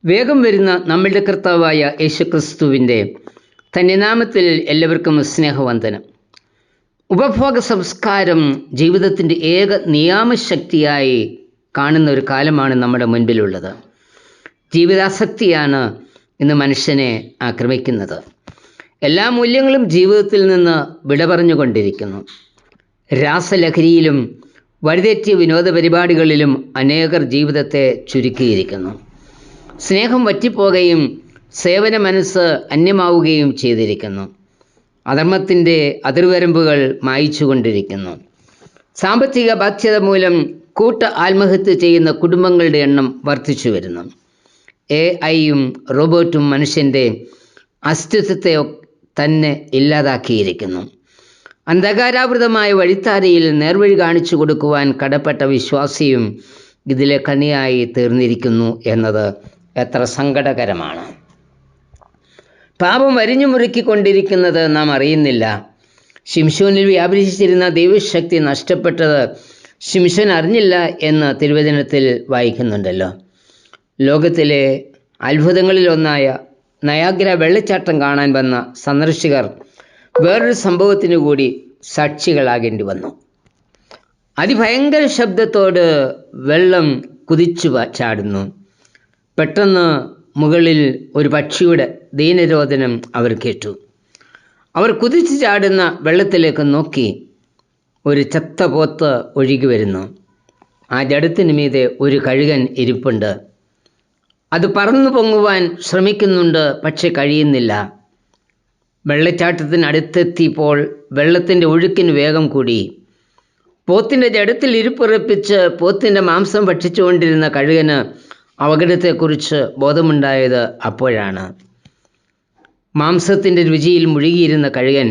വേഗം വരുന്ന നമ്മളുടെ കർത്താവായ യേശുക്രിസ്തുവിൻ്റെ തൻ്റെ നാമത്തിൽ എല്ലാവർക്കും സ്നേഹവന്ദനം. ഉപഭോഗ സംസ്കാരം ജീവിതത്തിൻ്റെ ഏക നിയാമശക്തിയായി കാണുന്ന ഒരു കാലമാണ് നമ്മുടെ മുൻപിലുള്ളത്. ജീവിതാസക്തിയാണ് ഇന്ന് മനുഷ്യനെ ആക്രമിക്കുന്നത്. എല്ലാ മൂല്യങ്ങളും ജീവിതത്തിൽ നിന്ന് വിട പറഞ്ഞുകൊണ്ടിരിക്കുന്നു. രാസലഹരിയിലും വഴിതെറ്റിയ വിനോദ പരിപാടികളിലും അനേകർ ജീവിതത്തെ ചുരുക്കിയിരിക്കുന്നു. സ്നേഹം വറ്റിപ്പോകുകയും സേവന മനസ്സ് അന്യമാവുകയും ചെയ്തിരിക്കുന്നു. അധർമ്മത്തിൻ്റെ അതിർവരമ്പുകൾ മായിച്ചുകൊണ്ടിരിക്കുന്നു. സാമ്പത്തിക ബാധ്യത മൂലം ആത്മഹത്യ ചെയ്യുന്ന കുടുംബങ്ങളുടെ എണ്ണം വർദ്ധിച്ചു വരുന്നു. AI-യും റോബോട്ടും മനുഷ്യൻ്റെ അസ്തിത്വത്തെ തന്നെ ഇല്ലാതാക്കിയിരിക്കുന്നു. അന്ധകാരാവൃതമായ വഴിത്താരയിൽ നേർവഴി കാണിച്ചു കൊടുക്കുവാൻ കടപ്പെട്ട വിശ്വാസിയും ഇതിലെ കണിയായി തീർന്നിരിക്കുന്നു എന്നത് എത്ര സങ്കടകരമാണ്. പാപം വരിഞ്ഞു മുറുക്കിക്കൊണ്ടിരിക്കുന്നത് നാം അറിയുന്നില്ല. ശിംശോനിൽ വ്യാപരിച്ചിരുന്ന ദൈവശക്തി നഷ്ടപ്പെട്ടത് ശിംശോൻ അറിഞ്ഞില്ല എന്ന് തിരുവചനത്തിൽ വായിക്കുന്നുണ്ടല്ലോ. ലോകത്തിലെ അത്ഭുതങ്ങളിലൊന്നായ നയാഗ്ര വെള്ളച്ചാട്ടം കാണാൻ വന്ന സന്ദർശകർ വേറൊരു സംഭവത്തിനു കൂടി സാക്ഷികളാകേണ്ടി വന്നു. അതിഭയങ്കര ശബ്ദത്തോട് വെള്ളം കുതിച്ചു ചാടുന്നു. പെട്ടെന്ന് മുകളിൽ ഒരു പക്ഷിയുടെ ദീനരോദനം അവർ കേട്ടു. അവർ കുതിച്ചു ചാടുന്ന വെള്ളത്തിലേക്ക് നോക്കി. ഒരു ചത്ത പോത്ത് ഒഴുകി വരുന്നു. ആ ജഡത്തിന് മീതെ ഒരു കഴുകൻ ഇരിപ്പുണ്ട്. അത് പറന്നു പൊങ്ങുവാൻ ശ്രമിക്കുന്നുണ്ട്, പക്ഷെ കഴിയുന്നില്ല. വെള്ളച്ചാട്ടത്തിനടുത്തെത്തിയപ്പോൾ വെള്ളത്തിൻ്റെ ഒഴുക്കിന് വേഗം കൂടി. പോത്തിൻ്റെ ജഡത്തിൽ ഇരിപ്പുറപ്പിച്ച് പോത്തിൻ്റെ മാംസം ഭക്ഷിച്ചുകൊണ്ടിരുന്ന കഴുകന് അപകടത്തെക്കുറിച്ച് ബോധമുണ്ടായത് അപ്പോഴാണ്. മാംസത്തിൻ്റെ രുചിയിൽ മുഴുകിയിരുന്ന കഴുകൻ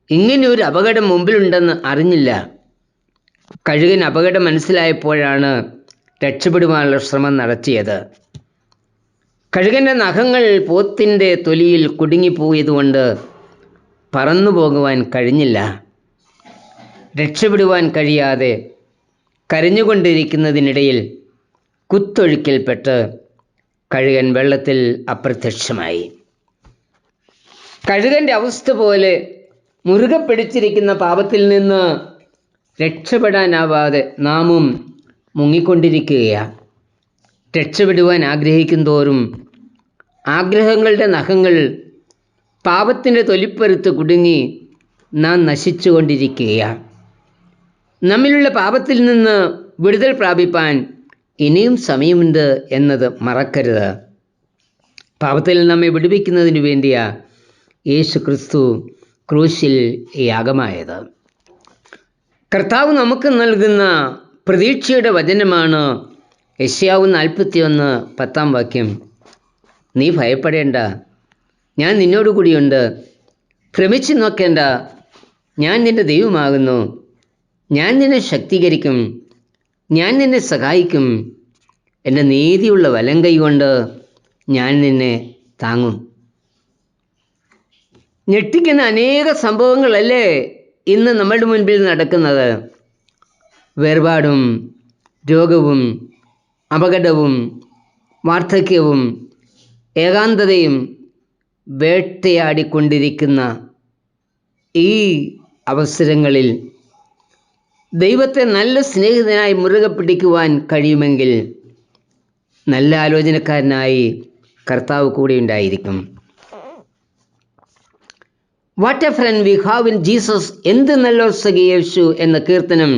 ഇങ്ങനെ ഒരു അപകടം മുമ്പിലുണ്ടെന്ന് അറിഞ്ഞില്ല. കഴുകൻ അപകടം മനസ്സിലായപ്പോഴാണ് രക്ഷപ്പെടുവാനുള്ള ശ്രമം നടത്തിയത്. കഴുകൻ്റെ നഖങ്ങൾ പോത്തിൻ്റെ തൊലിയിൽ കുടുങ്ങിപ്പോയതുകൊണ്ട് പറന്നു പോകുവാൻ കഴിഞ്ഞില്ല. രക്ഷപ്പെടുവാൻ കഴിയാതെ കരഞ്ഞുകൊണ്ടിരിക്കുന്നതിനിടയിൽ കുത്തൊഴുക്കിൽപ്പെട്ട് കഴുകൻ വെള്ളത്തിൽ അപ്രത്യക്ഷമായി. കഴുകൻ്റെ അവസ്ഥ പോലെ മുറുകെ പിടിച്ചിരിക്കുന്ന പാപത്തിൽ നിന്ന് രക്ഷപ്പെടാനാവാതെ നാമും മുങ്ങിക്കൊണ്ടിരിക്കുകയാണ്. രക്ഷപ്പെടുവാൻ ആഗ്രഹിക്കും തോറും ആഗ്രഹങ്ങളുടെ നഖങ്ങൾ പാപത്തിൻ്റെ തൊലിപ്പരുത്ത് കുടുങ്ങി നാം നശിച്ചു കൊണ്ടിരിക്കുകയാണ്. നമ്മിലുള്ള പാപത്തിൽ നിന്ന് വിടുതൽ പ്രാപിപ്പാൻ ഇനിയും സമയമുണ്ട് എന്നത് മറക്കരുത്. പാപത്തിൽ നമ്മെ വിടുവിക്കുന്നതിന് വേണ്ടിയാ യേശു ക്രിസ്തു ക്രൂശിൽ യാഗമായത്. കർത്താവ് നമുക്ക് നൽകുന്ന പ്രതീക്ഷയുടെ വചനമാണ് യെശയ്യാവ് 41:10. നീ ഭയപ്പെടേണ്ട, ഞാൻ നിന്നോട് കൂടിയുണ്ട്. ഭ്രമിച്ചു നോക്കേണ്ട, ഞാൻ നിൻ്റെ ദൈവമാകുന്നു. ഞാൻ നിന്നെ ശക്തീകരിക്കും, ഞാൻ നിന്നെ സഹായിക്കും. എൻ്റെ നീതിയുള്ള വലം കൈ കൊണ്ട് ഞാൻ നിന്നെ താങ്ങും. ഞെട്ടിക്കുന്ന അനേക സംഭവങ്ങളല്ലേ ഇന്ന് നമ്മളുടെ മുൻപിൽ നടക്കുന്നത്. വേർപാടും രോഗവും അപകടവും വാർദ്ധക്യവും ഏകാന്തതയും വേട്ടയാടിക്കൊണ്ടിരിക്കുന്ന ഈ അവസരങ്ങളിൽ ദൈവത്തെ നല്ല സ്നേഹിതനായി മുറുകെ പിടിക്കുവാൻ കഴിയുമെങ്കിൽ നല്ല ആലോചനക്കാരനായി കർത്താവ് കൂടെ ഉണ്ടായിരിക്കും. What a friend we have in Jesus. എന്ത് നല്ലൊരു സഖി യേശു എന്ന കീർത്തനം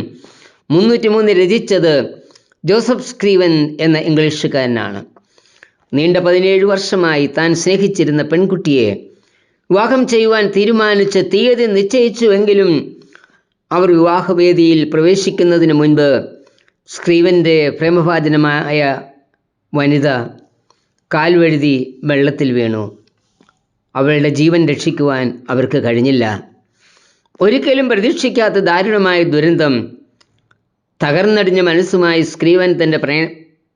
303 രചിച്ചത് ജോസഫ് സ്ക്രീവൻ എന്ന ഇംഗ്ലീഷുകാരനാണ്. നീണ്ട 17 വർഷമായി താൻ സ്നേഹിച്ചിരുന്ന പെൺകുട്ടിയെ വിവാഹം ചെയ്യുവാൻ തീരുമാനിച്ച് തീയതി നിശ്ചയിച്ചുവെങ്കിലും അവർ വിവാഹവേദിയിൽ പ്രവേശിക്കുന്നതിന് മുൻപ് സ്ക്രീവൻ്റെ പ്രേമഭാജനമായ വനിത കാൽവഴുതി വെള്ളത്തിൽ വീണു. അവളുടെ ജീവൻ രക്ഷിക്കുവാൻ അവർക്ക് കഴിഞ്ഞില്ല. ഒരിക്കലും പ്രതീക്ഷിക്കാത്ത ദാരുണമായ ദുരന്തം. തകർന്നടിഞ്ഞ മനസ്സുമായി സ്ക്രീവൻ തൻ്റെ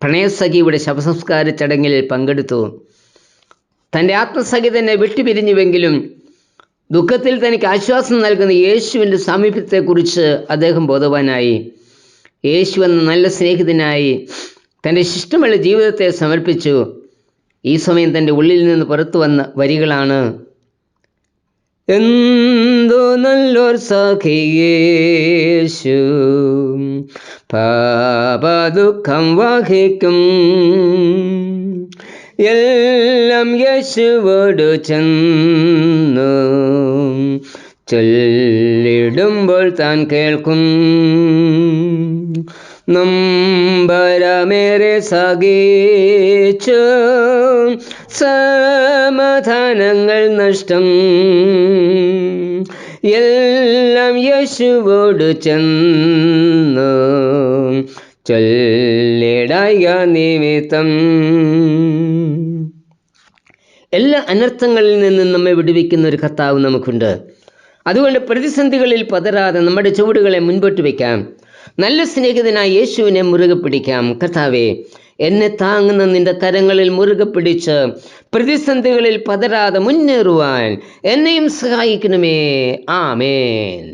പ്രണയസഖിയുടെ ശവസംസ്കാര ചടങ്ങിൽ പങ്കെടുത്തു. തൻ്റെ ആത്മസഖി തന്നെ വിട്ടുപിരിഞ്ഞുവെങ്കിലും ദുഃഖത്തിൽ തനിക്ക് ആശ്വാസം നൽകുന്ന യേശുവിൻ്റെ സാമീപ്യത്തെക്കുറിച്ച് അദ്ദേഹം ബോധവാനായി. യേശു എന്ന നല്ല സ്നേഹിതനായി തൻ്റെ ശിഷ്ടമുള്ള ജീവിതത്തെ സമർപ്പിച്ചു. ഈ സമയം തൻ്റെ ഉള്ളിൽ നിന്ന് പുറത്തു വന്ന വരികളാണ്: എന്തോ നല്ലൊരു സഖിയേശു, പാപദുഃഖം വഹിക്കും, എല്ലാം യേശുവോട് ചെന്നു ചൊല്ലിടുമ്പോൾ താൻ കേൾക്കും. നൊമ്പരമേറെ സഹിച്ചു സമാധാനങ്ങൾ നഷ്ടം, എല്ലാം യേശുവോട് ചെന്നു ചൊല്ലിടയ നിമിത്തം. എല്ലാ അനർത്ഥങ്ങളിൽ നിന്നും നമ്മെ വിടുവിക്കുന്ന ഒരു കർത്താവ് നമുക്കുണ്ട്. അതുകൊണ്ട് പ്രതിസന്ധികളിൽ പതറാതെ നമ്മുടെ ചുവടുകളെ മുൻപോട്ട് വയ്ക്കാം. നല്ല സ്നേഹിതനായ യേശുവിനെ മുറുകെ പിടിക്കാം. കർത്താവേ, എന്നെ താങ്ങുന്ന നിന്റെ കരങ്ങളിൽ മുറുകെ പിടിച്ച് പ്രതിസന്ധികളിൽ പതറാതെ മുന്നേറുവാൻ എന്നെയും സഹായിക്കണമേ. ആമേൻ.